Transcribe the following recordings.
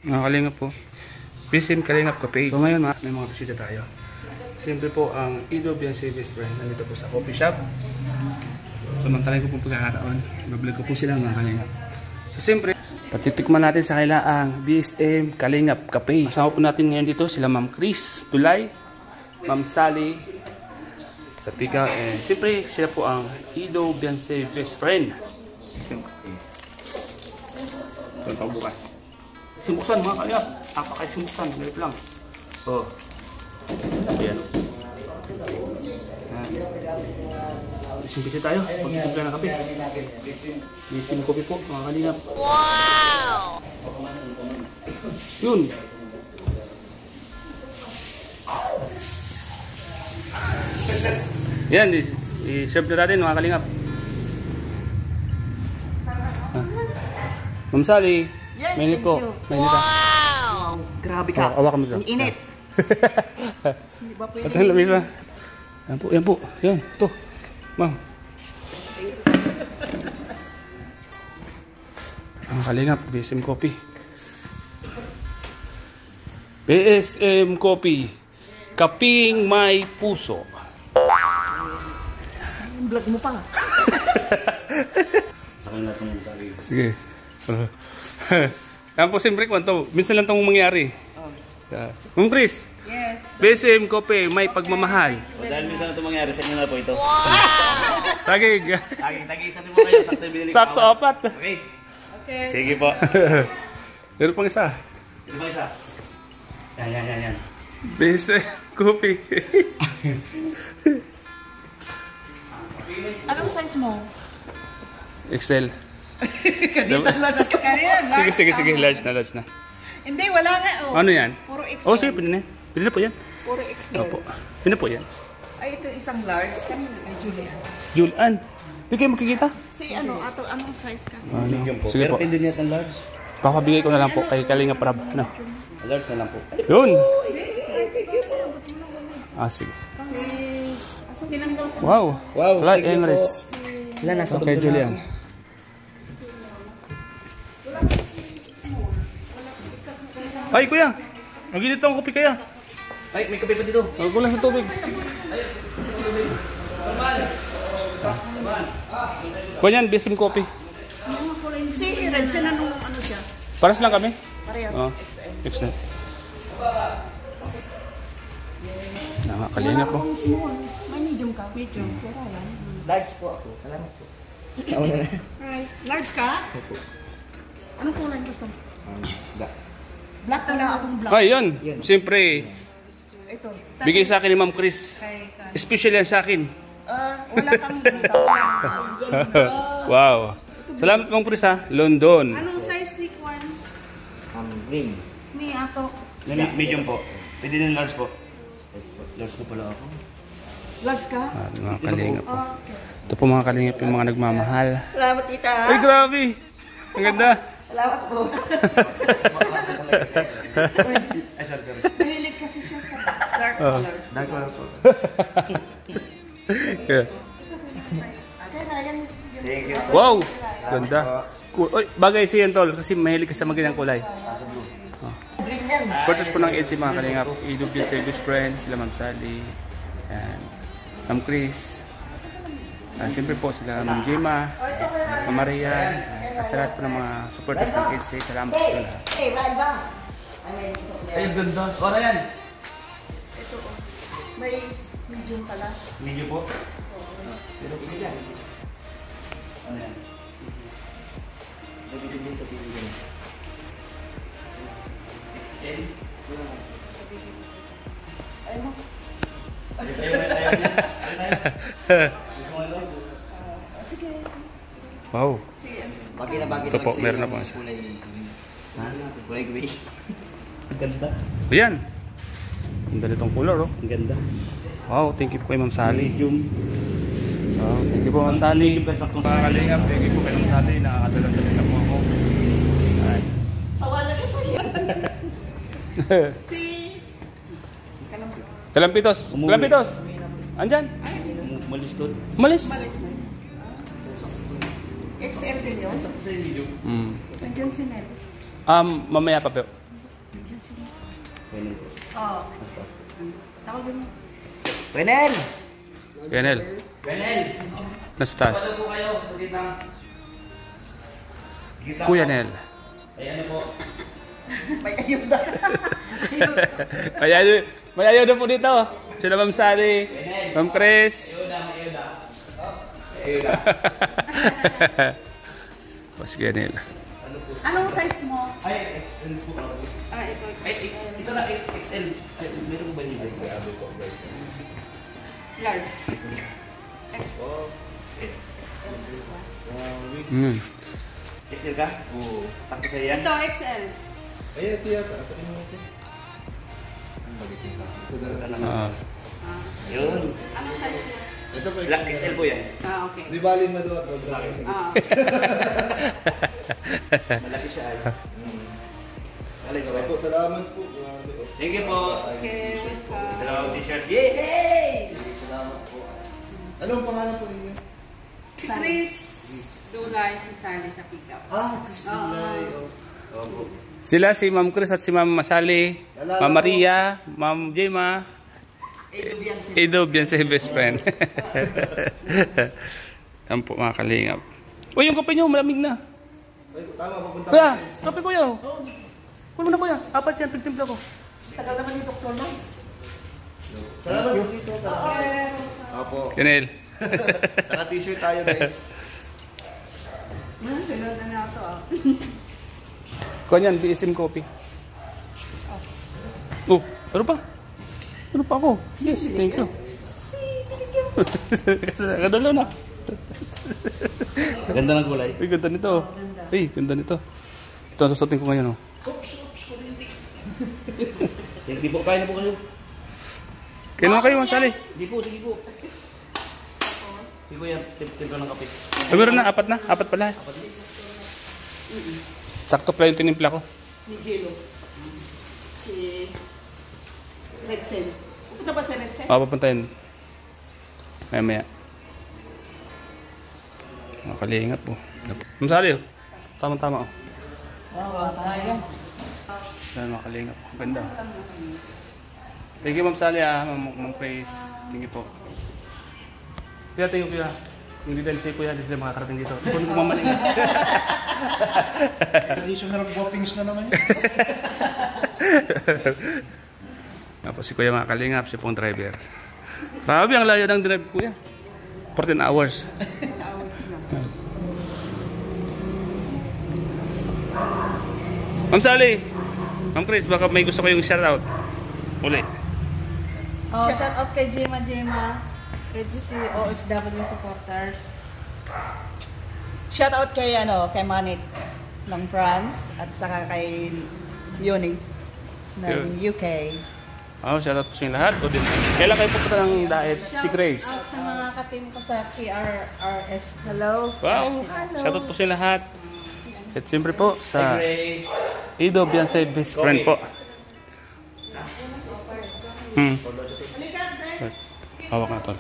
Mga kalingap po. Bisim Kalingap Cafe. So ngayon may mga bisita tayo. Siyempre po ang EWN Service Brand. Nandito po sa coffee shop. Samantalay ko po pagkakataon. Bablog ko po sila mga kalingap. So siyempre, patitikman natin sa kanila ang BSM Kalingap Cafe. Kasama po natin ngayon dito sila Ma'am Chris Tulay, Ma'am Sally sa Pika. And siyempre sila po ang EWN Service Brand. Ito ang bukas. Simbuksan mga kalingap. Apakay simbuksan. Ganito lang. Oh. Ayan. Bisim-bisim tayo. Pagkikumpla ng kape. Bisim kopi po mga kalingap. Wow! Yun. Yan. I-serve na natin mga kalingap. Ma'am Sally. Yes, mainit po. Mainit. Wow! Grabe ka. Awakan mo dito. Init. Hindi ba pwede? Ito yung lamisa. Yan po, yan po. Yan, ito. Ma'am. Ang kalingap, BSM Coffee. BSM Coffee. Kaping may puso. Vlog mo pa. Sa kanila itong sarili. Sige. Yan po, siyempre ko ito. Minsan lang itong mangyari. Ma'am Chris. Yes. BSM Coffee, may pagmamahal. O dahil minsan ito mangyari sa inyo na po ito. Tagig. Tagig sa mo kayo. Sakto yung binili ko. Sakto, apat. Okay. Okay. Sige po. Meron pang isa. Ito ba isa? Yan. BSM Coffee. Anong size mo? Excel. Kanina, large. Sige, large na. Hindi, wala nga. Oh. Ano yan? Puro XL. Oh, sige, pwede na. Pwede na po yan. Puro XL. Opo. Pwede na po yan. Ay, ito isang large. Kanina kay Julian. Julian. Hindi kayo makikita? Si ano, anong size ka? Medium po. Sige Pero po. pwede niya itong large. Papabigay ko na lang po kay Kalinga Prab. No. Large na lang po. Yun. Sige. Aso tinanggal ko. Wow. Wow. Fly Emirates. Wala nasa Okay, Julian. Ay, kuya. Maginit ang kopi kaya. Ay, may kape pa dito. Magulang sa tubig. Kuya yan, BSM Coffee. Ano ko rin? Si Redsen, ano siya? Paras lang kami. Pareho. Oh, excellent. Nakakalina po. Wala akong small. May medium ka? Medium. Pero yan. Large po ako. Salamat po. Right. Large ka? Opo. Anong kulay gusto mo? Black. Black wala akong black. Ay, yun. Siyempre, Ito. bigay sa akin ni Ma'am Chris. Kay Special yan sa akin. wala kang ganito. Wow. Salamat Ma'am Chris ha. London. Anong size ni Kwan? Green. Ni ato. Medium po. Pwede din large po. Large po pala ako. Large ka? Mga kalingap po. Okay. Ito po mga kalingap yung mga nagmamahal. Salamat tita. Ay, grabe. Ang ganda. Salamat po. Ay, sorry. Mahilig kasi siya sa dark colors. Dark color po. Yeah. Kaya yan. Thank you. Wow. Ganda. Cool. Oy, bagay si Tol kasi mahilig ka sa magandang kulay. Green yan. Purchase po ng EDC mga kalingap. EW Service Friends, sila Ma'am Sally. Yan. Ma'am Chris. Siyempre po sila Ma'am Gemma, Ma'am Maria, at sa lahat po ng mga supporters ng EDC. Salamat po lahat. Eh, ride ba? Ay, ganda. Ora yan. Ito. May medium pala. Medium po. Pero yan. Ano yan? Pwede din dito. XL. Ay mo. Sige. Wow. Bagay na bagay Ito po, meron na po isa. kulay. Ha? Kulay gray. Ang ganda. Ayan. Ang ganda itong color, oh. Ang ganda. Wow, thank you po kay Ma'am Sally. Medium. Wow, thank you po Ma'am Sally. Mga kalingap, thank you po kay Ma'am Sally. Nakakadala-dala na po ako. Alright. Sawa na siya sa'yo. Si Kalampitos. Kalampitos. Andyan. Malis doon. Malis. Malis na. XL din yun. Sa medium. Mm. Nandiyan si Nel. Mamaya pa po. Renel po. Oo. Mas taas po. Tawagin mo. Renel! Renel. Renel! Nasa taas. Palo po kayo sa gitna. Gitna Kuya po. Nel. Ay ano po? May ayuda. May ayuda po dito. Sila Ma'am Sally, Ma'am Chris. Ayuda, may ayuda. Pas Kuya Nel. Anong size mo? Ay, XL po ako. Ito. Ay, ito na, XL. Ay, meron ko ba yun? Ay, grabe po guys. Large. Mm. XL ka? Oo. Takto sa'yo yan? Ito, XL. Ay, ito yata. Ito mo ito. Ang bagay sa akin. Ito na lang. Ah. Yun. Anong size mo? Ito po Black XL po yan. Okay. Di bali maluwag ko sa akin. Malaki siya ay. Alay ko ba? Opo, salamat po. Grabe po. Thank you po. Okay, welcome. Dalawang t-shirt. Yay! Salamat po. Anong pangalan po ninyo? Si Chris. Dulay, si Sally sa pick-up. Ah, Kristinay. Opo. Sila si Ma'am Chris at si Ma'am Masali, Ma'am Maria, Ma'am Jema, Edo Bianse best friend. Yan po mga kalingap. Uy, yung kape nyo, malamig na. Ay, tama, papunta Kuya, ko. kape kuya. Kuya mo na kuya, 4 yan, pigtimpla ko. Tagal naman yung doktor mo. Salamat po dito. Salamat. Okay. Opo. Yanel. Naka-t-shirt tayo guys. Sunod na ako. Kuha niyan, BSM coffee. Oh, ano pa? Ano pa ako? Yes, thank you. Kadalo na. Ganda ng kulay. Uy, ganda nito. Uy, ganda nito. Ito ang susutin ko ngayon. Oh. Hindi po, kaya na po kayo. Kaya naman kayo, Masali. Hindi po, sige po. Sige po yan, timpla ng kape. Ay, meron na, 4 na. 4 pala. Sakto pala yung tinimpla ko. Ni Jello. Si Rexel. Pupunta ba si Rexel? Papapuntahin. Maya. Makalingap po. Masali, oh. Tama-tama, oh. Oo, tayo. Dahil makalingap. Ganda. Thank you, Ma'am Sally, Ma'am Praise. Thank you po. Kuya, thank you, kuya. Hindi dahil si kuya, hindi sila makakarating dito. Kung kumamaling. Additional boppings na naman yun. Tapos si kuya mga kalingap, si pong driver. Grabe, ang layo ng drive, kuya. 14 hours. Ma'am Sally, Ma'am Chris, baka may gusto kayong shoutout. Uli. Oh, shout out kay Jema, kay GC OFW supporters. Shout out kay kay Manit ng France at saka kay Yoni ng UK. Oh, shoutout po sa inyo lahat. O din. Kailan kayo pupunta ng diet? Si Grace. Out sa mga katim ko sa PRRS. Hello. Wow. Shoutout po sa inyo lahat. At siyempre po sa Grace. Edo Bianse best friend po. Hawak na to.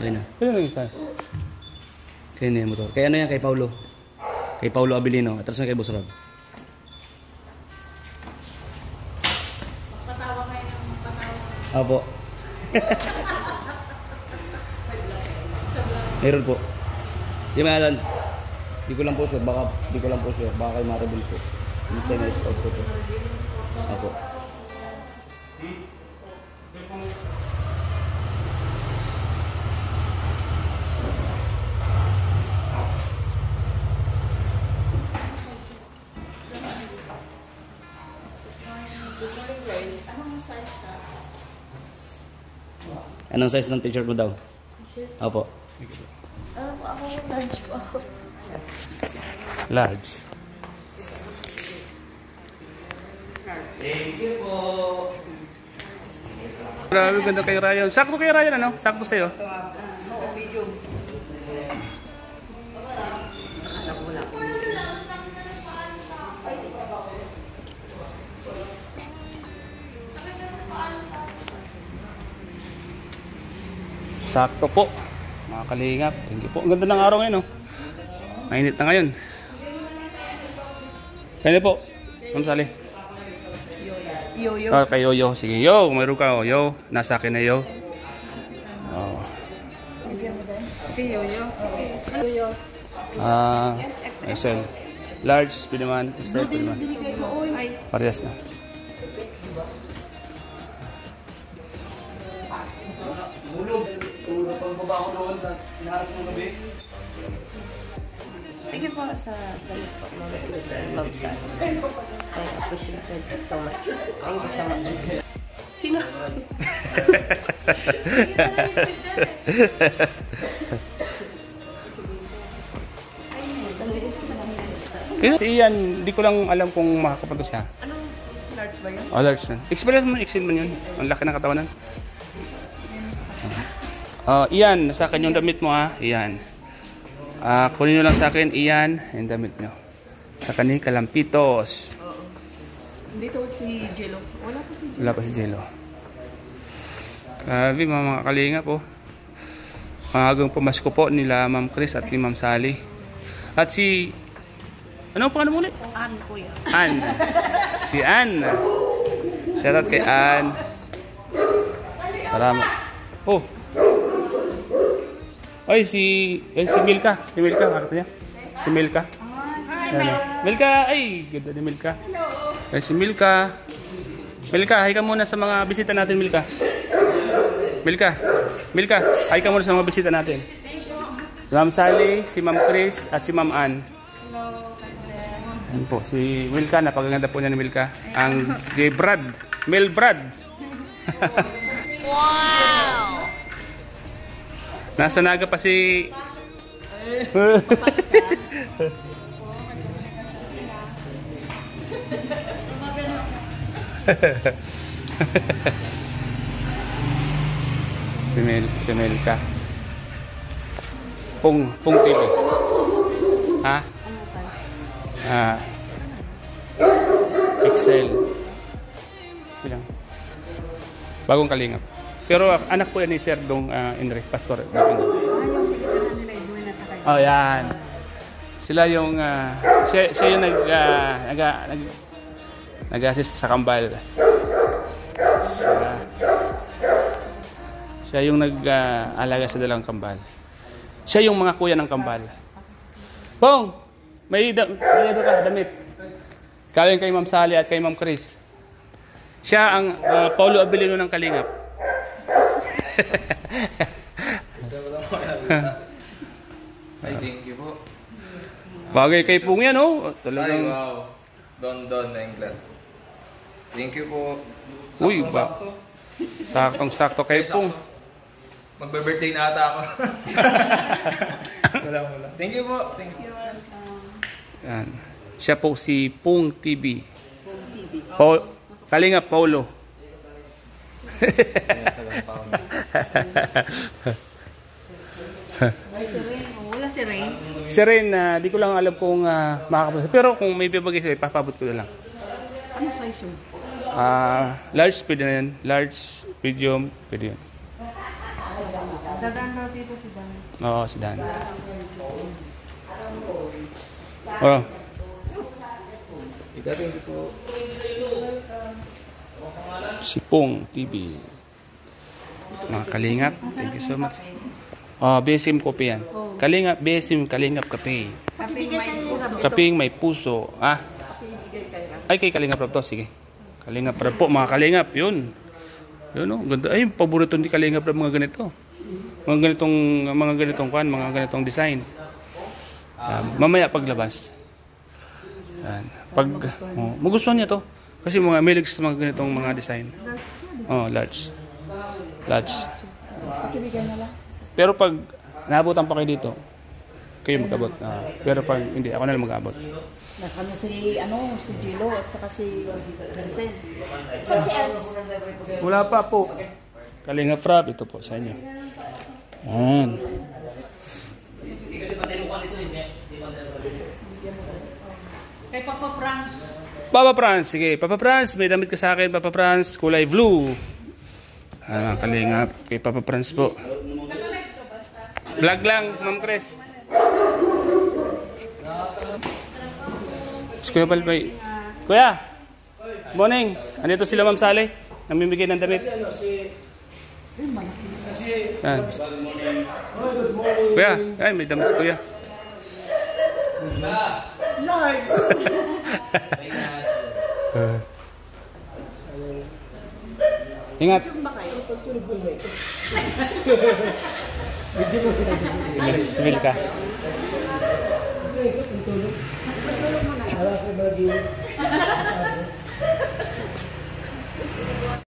Ayun na. Kailan lang isa? Kaya na yung motor. Kaya ano yan kay Paulo? Kay Paulo Abilino. At tapos na kay Boss Rob. Patawa kayo ng patawa. Opo. Meron po. Di may alam. Di ko lang po sure. Baka kay Maribel po. Hindi sa na-scout ko po. Opo. Anong size ng t-shirt mo daw? Opo. Ako, lunch po ako. Large. Thank you po. Grabe, ganda kay Ryan. Sakto kay Ryan, ano? Sakto sa'yo. Sakto po. Mga kalingap. Thank you po. Ang ganda ng araw ngayon, oh. Mainit na ngayon. Kaya po. Ma'am Sally. Yoyo. Ah, kay Yoyo. Sige, Yo. Mayroon ka, oh. Yo. Nasa akin na Yo. Oh. Si Yoyo. Yoyo. XL. Large, pwede naman. XL, pwede naman. Parehas na. Thank you po sa damit po, Ma'am Chris and Ma'am San. I appreciate it so much. Thank you so much. Sino? Si Ian, hindi ko lang alam kung makakapato siya. Anong large ba yun? Oh, large na. Experience mo, XL man yun. Ang laki ng katawanan. Ian, sa akin yung damit mo ha. Ian. Kunin nyo lang sa akin, Ian, yung damit nyo. Sa kanin, kalampitos. Dito si Jello. Wala pa si Jello. Wala pa si Jello. Grabe, mga kalinga po. Maagang pumasko po nila Ma'am Chris at ni Ma'am Sally. At si... Ano ang pangalan mo ulit? Ann, kuya. Ann. Si Ann. Shoutout kay Ann. Salamat. Oh. Ay, si Milka. Si Milka, makita niya. Si Milka. Ayan, Milka, ay, ganda ni Milka. Ay, si Milka. Milka, hi ka muna sa mga bisita natin, Milka. Milka, hi ka muna sa mga bisita natin. Si Ma'am Sally, si Ma'am Chris, at si Ma'am Ann. Ayan po, si Milka, napakaganda po niya ni Milka. Ang J. Brad, Mel Brad. Wow! Nasa Naga pa si... si Milka. Pung TV. Ha? Excel. Bilang. Bagong kalingap. Pero anak ko yan ni Sir Dong Enrique, Pastor. Oh, yan. Sila yung siya yung nag-assist sa kambal. Siya yung nag-alaga sa dalang kambal. Siya yung mga kuya ng kambal. Pong, may damit. Galing kay Ma'am Sally at kay Ma'am Chris. Siya ang Paulo Abilino ng Kalingap. Ay, thank you po. Bagay kay Pong yan, oh. Talagang... Ay, wow. Don na England. Thank you po. Uy, ba? Saktong-sakto kay Pong. Magbe-birthday na ata ako. Wala. Thank you po. Thank you. Yan. Siya po si Pong TV. Kalingap Paulo. Wala si Rain. Si Ren, di ko lang alam kung makakapag. Pero kung may bibagay sa'yo, papabot ko na lang. Ano size yun? Large, pwede na yan. Large, medium, pwede yun. Dadaan daw dito si Dan. Oo, si Dan. Oh. Thank you po. Si Pong TV. Mga kalingap, thank you so much. BSM Coffee yan. Kalingap, BSM Kalingap Cafe. Kaping may puso. Ay, kay Kalingap Rap to. Sige. Kalingap Rap po, mga kalingap. Yun. Yun, oh. Ganda. Ay, paborito ni Kalingap Rap mga ganito. Mga ganitong design. Mamaya paglabas. Yan. Pag magustuhan niya to. Kasi mga milig sa mga ganitong mga design. Oh, large. Pero pag naabutan pa kayo dito, kayo mag-abot. Pero pag hindi, ako na lang mag-abot. Nasama si Jello at saka si Vincent. Saan si Ernest? Wala pa po. Kalingap Rap, ito po sa inyo. Yan. Kay Papa Franz. Papa Franz, sige. Papa Franz, may damit ka sa akin, Papa Franz, kulay blue. Kalingap, kay Papa Franz po. Vlog lang, Ma'am Chris. Kuya Balbay. Kuya, Morning. Andito sila Ma'am Sally. Namimigay ng damit. Yan. Kuya, ay may damit si Kuya. Ingat. Sibil ka.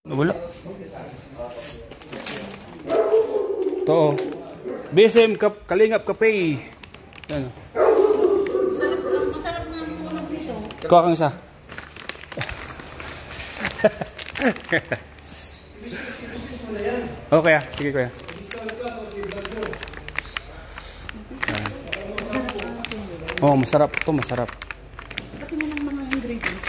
Wala. Ito. BSM Kalingap Cafe. Yan. Masarap nga ang tulog dito. Kuha kang isa. Okay, sige kuya. Oh, masarap to, masarap. Pati mo ng mga ingredients.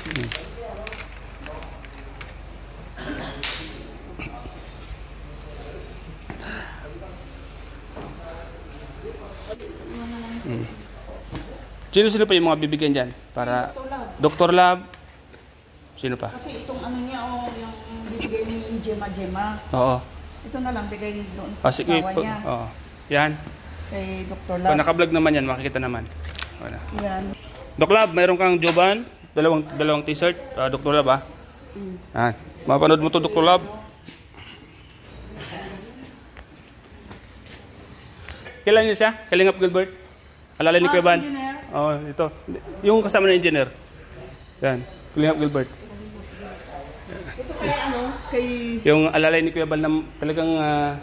Sino pa yung mga bibigyan dyan? Para Dr. Lab. Sino pa? Kasi itong ano niya, yung bibigay ni Gemma. Oo. Ito na lang, bigay doon sa Sige, asawa niya. oo. Yan. Kay Dr. Pag Love. naka-vlog naman yan, makikita naman. Wala. Yan. Doc Lab, mayroon kang Joban, dalawang t-shirt, Dr. Lab ah. Yan. Mapanood mo to Dr. Lab. Kailan niyo siya? Kalingap Gilbert? Alala ni Kuya Ban? Engineer. Oo, ito. Yung kasama ng engineer. Yan. Kalingap Gilbert. Ito kay ano, kay Yung alalay ni Kuya Bal na talagang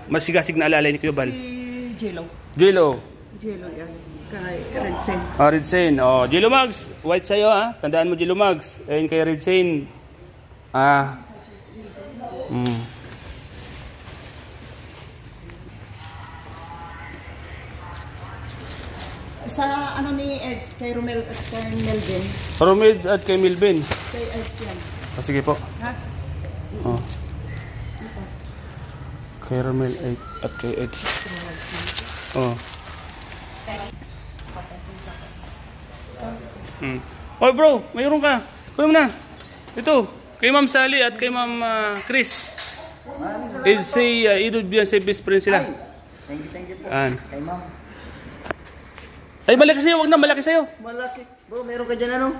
masigasig na alalay ni Kuya Bal. si Jello. Jello. Jello yan. Kay Redsen. Red Sain. Oh, Jello Mags. White sa'yo ha. Tandaan mo Jello Mags. Ayun kay Red Sain. Sa ano ni Eds, kay Romel at kay Melvin. Romeds at kay Milvin. Kay Eds yan. Sige po. Ha? Oh. Kay Romel at kay Eds. Oh. Oh bro, mayroon ka. Kuya mo na. Ito, kay Ma'am Sally at kay Ma'am Chris. It's say Idol Beyonce best friend sila. Thank you po. Kay Ma'am. Ay, malaki sa'yo. Wag na, malaki sa'yo. Malaki. Bro, meron ka dyan ano?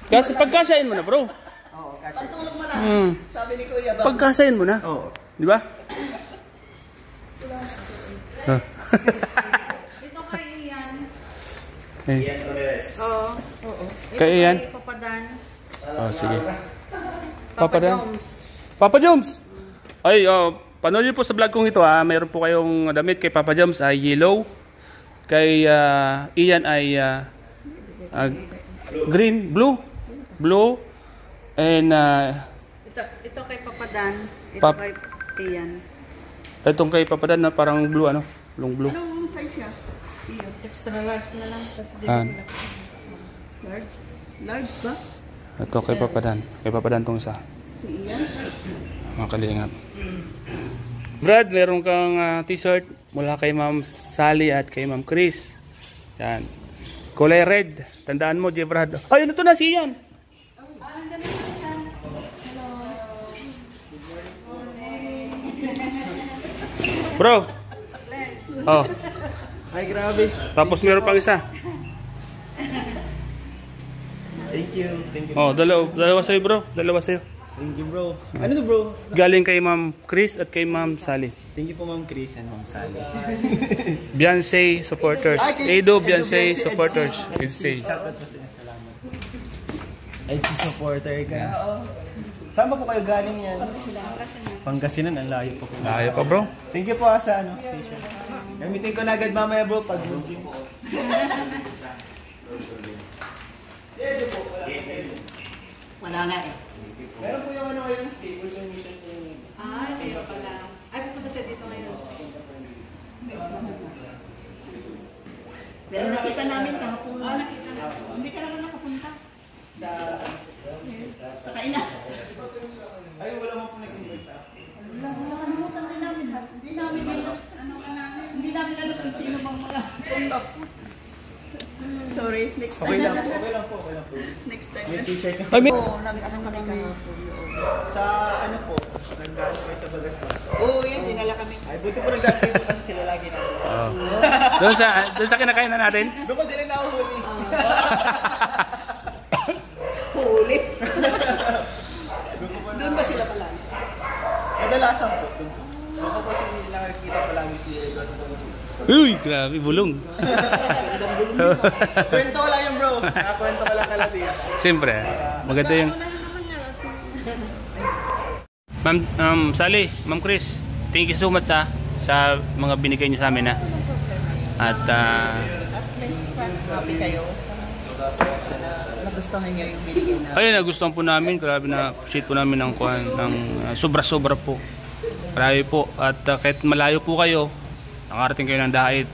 Kasi pagkasain mo na, bro. Oo, kasi. Pantulog mo lang. Sabi ni Kuya ba? Pagkasain mo na. Oo. Di ba? Ito kay Ian. Oo. Oo. Kay Ian? Kay Papadan. Oh, sige. Papa Dan? Jones. Papa Joms. Ay, panood niyo po sa vlog kong ito ha. Mayroon po kayong damit kay Papa Joms ay yellow. Kay Ian ay green, blue. And Ito kay Papadan. Ito Pap- kay Ian. itong kay Papa Dan na parang blue ano, blue. Anong size siya? Extra large na lang. Kasi di Yan. ko Large? Large ba? Ito kay Papa Dan. Kay Papa Dan tong isa. Si Ian? Mga kalingap. Brad, meron kang t-shirt mula kay Ma'am Sally at kay Ma'am Chris. Yan. Kulay red. Tandaan mo, J. Brad. Ay, ito na si Ian. Bro. Oh. Ay, grabe. Tapos meron pang isa. Thank you. Thank you. Oh, dalawa sa'yo, bro. Dalawa sa'yo. Thank you, bro. Ano to, bro? Galing kay Ma'am Chris at kay Ma'am Sally. Thank you po, Ma'am Chris and Ma'am Sally. Beyonce supporters. Edo Beyonce supporters. Beyonce. Shoutout po sila. Salamat. EDC supporter ka. Saan ba po kayo galing yan? Pangasinan. Ang layo po. Layo pa, bro. Thank you po sa ano, station. Gamitin ko na agad mamaya, bro, pag gym po. Wala nga eh. Meron po yung ano ngayon, tables yung mission po. Kaya pala. Ay, pupunta siya dito ngayon. Pero nakita namin kahapon. Nakita na. Hindi ka naman nakapunta. Sa kainan. Ay, wala mo po nag-invite sa akin. Nakalimutan din namin. Hindi namin hindi namin alam kung sino bang mga contact. Sorry, next time Okay na lang lang. po, okay lang po, okay lang po. Next time. Yung t-shirt Ay, may... Oo, nag-ano kami kahapon. sa ano po, nagdaan kayo sa Bagastas. Oo, yun, dinala kami. Ay, buti po nagdaan kayo kasi sila lagi na. Doon sa kinakain na natin. Doon pa sila nahuhuli. Huli. Doon ba sila pala? Kadalasan po. Doon po. Ako po si nakikita palagi si Eduardo Ponce. Uy, grabe, bulong. Kwento ko lang yun bro. Nakakwento ko lang kalatin. Siyempre, maganda yung... Ma'am Sally, Ma'am Chris, thank you so much sa mga binigay niyo sa amin ha. At At least, happy kayo. Sana nagustuhan niyo yung binigay na. ayun, nagustuhan po namin, grabe na appreciate po namin ng sobra-sobra po. Grabe po. At kahit malayo po kayo, nakarating kayo ng dahit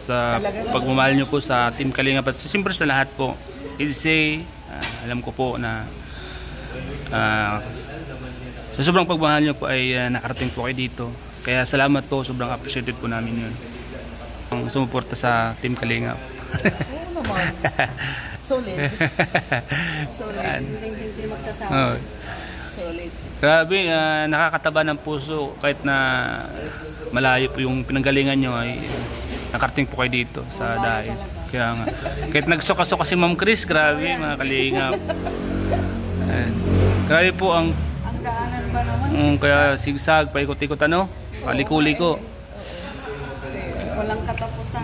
sa pagmamahal niyo po sa Team Kalingap at siyempre sa lahat po. Ilse, alam ko po na sa sobrang pagmamahal niyo po ay nakarating po kayo dito. Kaya salamat po, sobrang appreciated po namin yun. Ang sumuporta sa Team Kalingap. Oo naman. Solid. Solid. Hindi magsasama. Oh. Solid. Grabe, nakakataba ng puso kahit na malayo po yung pinanggalingan nyo ay nakarating po kayo dito sa dahil. Kaya nga, kahit nagsoka-soka si Ma'am Chris, grabe mga kalingap. Grabe po ang Daanan ba naman? kaya sigsag, paikot-ikot ano, paliko-liko. Walang katapusan.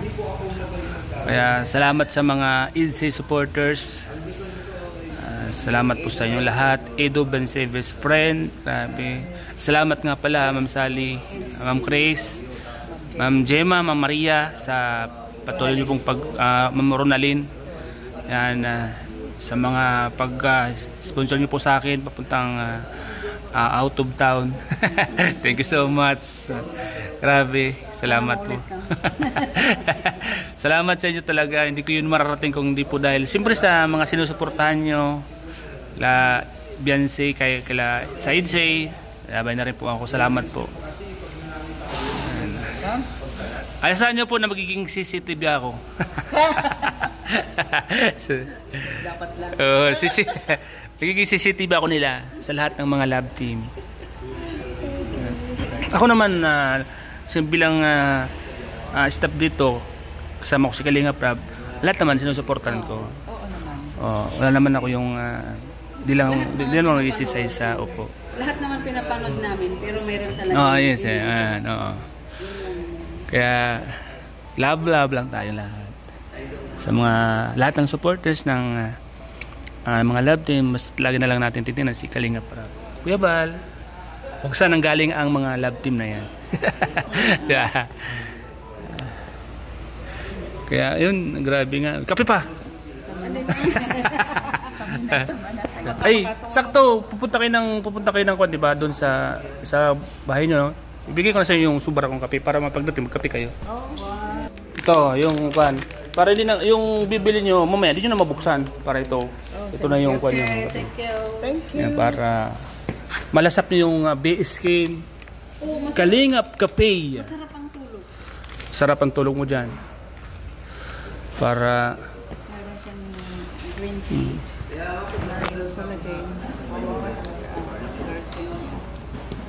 Kaya salamat sa mga Ilse supporters. Salamat po sa inyo lahat. Edo Benseves friend. Grabe. Salamat nga pala Ma'am Sally, Ma'am Chris, Ma'am Gemma, Ma'am Maria sa patuloy niyo pong Ma'am Ronalyn. Yan, sa mga pag-sponsor niyo po sa akin papuntang out of town. Thank you so much. Grabe, salamat po. Salamat sa inyo talaga. Hindi ko yun mararating kung hindi po dahil siyempre sa mga sinusuportahan nyo, la Beyonce, kala Saidse, labay na rin po ako. Salamat po. Ayasahan nyo po na magiging CCTV ako. Dapat lang. Magiging CCTV ako nila sa lahat ng mga lab team. Ako naman bilang staff dito, kasama ko si Kalingap Rab, lahat naman sinusuportahan ko. Oo naman. Wala naman ako yung di lang mag-isisay sa upo. Lahat naman pinapanood namin, pero meron talaga. Yes, oo. Kaya love lang tayo lahat. Sa lahat ng supporters ng mga love team, mas lagi na lang natin titingnan si Kalingap Rab. Kuya Bal, kung saan ang galing ang mga love team na yan. Kaya yun, grabe nga. Kape pa! Ay, sakto, pupunta kayo ng kwan, diba? Doon sa bahay nyo, no? Ibigay ko na sa inyo yung sobra kong kape para mapagdating magkape kayo. Ito, yung kwan. Para hindi na, yung bibili nyo, mamaya, hindi nyo na mabuksan. Para ito. Ito na yung kwan yung kape. Thank you. Thank you. Yan, para malasap nyo yung BSK Kalingap Cafe. Masarap ang tulog. Sarap ang tulog mo dyan. Para Meron siyang green tea. Collagen.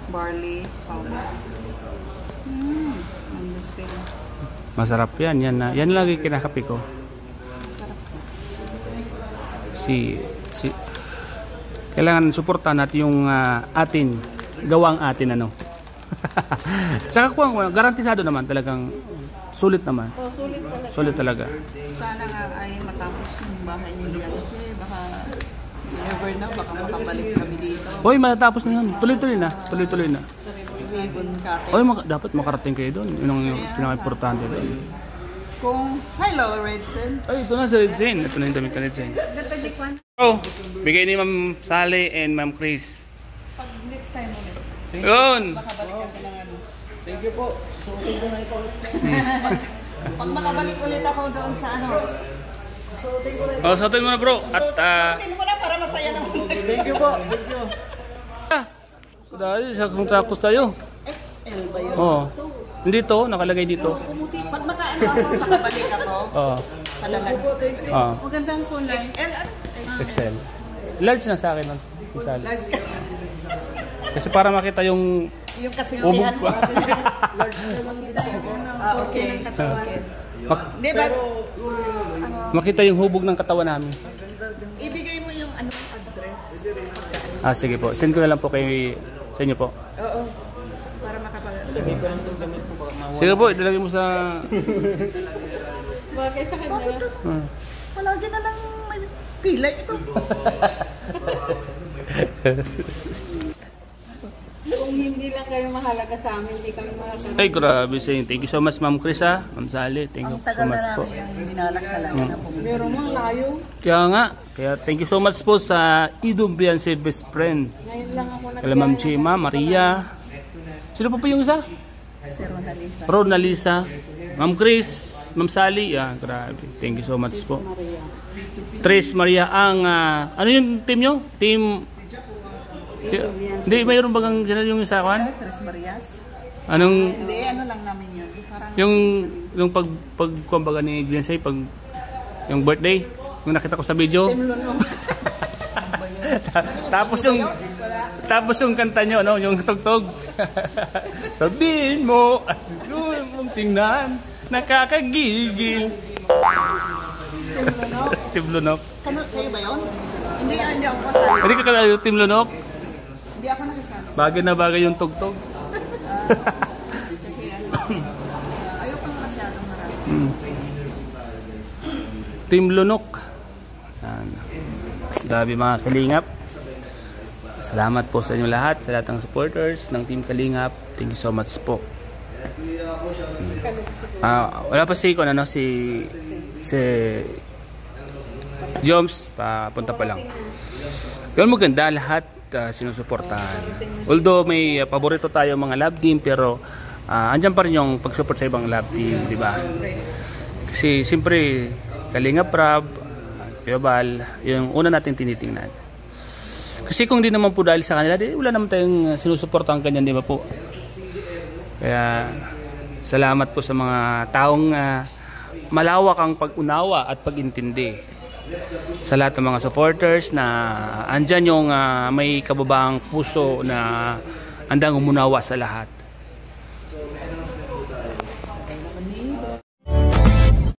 Barley powder. masarap yan. Yan lagi kinakape ko. Kailangan suportahan natin yung gawang atin ano. Saka garantisado naman talagang sulit naman. Oh, sulit talaga. Sulit talaga. Sana nga ay matapos yung bahay nila kasi baka you never know, baka makabalik kami dito. Hoy, matatapos na yan. Tuloy-tuloy na. Tuloy-tuloy na. Ribbon cutting. Hoy, dapat makarating kayo doon. Yun ang pinaka-importante doon. Kung, hello Redson. Ay, ito na si Red Zane. Ito na yung damit na Red Zane. Oh, bigay ni Ma'am Sally and Ma'am Chris. Pag next time ulit, Yun! makabalik kami ng ano. Thank you po. Suotin ko na ito. Pag makabalik ulit ako doon sa ano. Oh, suotin mo na bro. At Suotin mo na para masaya naman. Thank you po. Thank you. dahil sakto sa'yo. XL ba yun? Oh. Dito, nakalagay dito. Pag makaano ako, makabalik ako. Oh. Talalag. Oh. Magandang kulay. XL at Excel. Large na sa akin, ma'am. Kung sali. Large ka. Kasi para makita yung Yung ubog kasinsihan mo. pa. Okay. Okay. Mak- Di ba? makita yung hubog ng katawan namin. Ibigay mo yung ano address. Sige po. Send ko na lang po kay sa inyo po. Oo. Para makapag... Sige po, idalagay mo sa... Bagay sa kanya. Bakit to? Palagi na lang may pilay ito. Kung hindi lang kayo mahalaga sa amin, hindi kami mahalaga. Ay, grabe sa inyo. Thank you so much, Ma'am Chris, ha? Ma'am Sally, thank you Ang so tagal na much po. namin yung binalak talaga na pumunta. Pero mo, layo. Kaya nga, kaya thank you so much po sa Idumbianse Best Friend. Ngayon lang ako Kala Ma'am Chima, Maria. Sino pa po yung isa? Si Ronalisa. Ron, Alisa, Ma'am Chris, Ma'am Sally. Grabe. Thank you so much po. Tres Maria ang... ano yung team nyo? Team... Hindi, mayroon bagang dyan yung isa kwan? Tres Marias. Anong... Hindi, ano lang namin yun. Parang Yung kumbaga ni Beyonce, yung birthday, yung nakita ko sa video. tapos yung kanta nyo, no, yung tugtog. Sabihin mo, at mong tingnan, nakakagigil. Team Lunok. kayo ba yun? Hindi ako kasali. Hindi ka kalayo Team Lunok? Hindi ako nasasali. Bagay na bagay yung tugtog. Kasi ayaw pang masyadong marami. Team Lunok. Dami mga kalingap. Salamat po sa inyo lahat, sa lahat ng supporters ng Team Kalingap. Thank you so much po. Wala pa si Joms, papunta pa lang. Yun, maganda lahat sinusuportahan. Although may paborito tayo mga love team, pero andyan pa rin yung pag-support sa ibang love team, di ba? Kasi siyempre Kalingap Rab, Piobal, yung una natin tinitingnan. Kasi kung di naman po dahil sa kanila, wala naman tayong sinusuportahan kanyan, di ba po? Kaya salamat po sa mga taong malawak ang pag-unawa at pag-intindi. Sa lahat ng mga supporters na andyan yung may kababaang puso na andang umunawa sa lahat.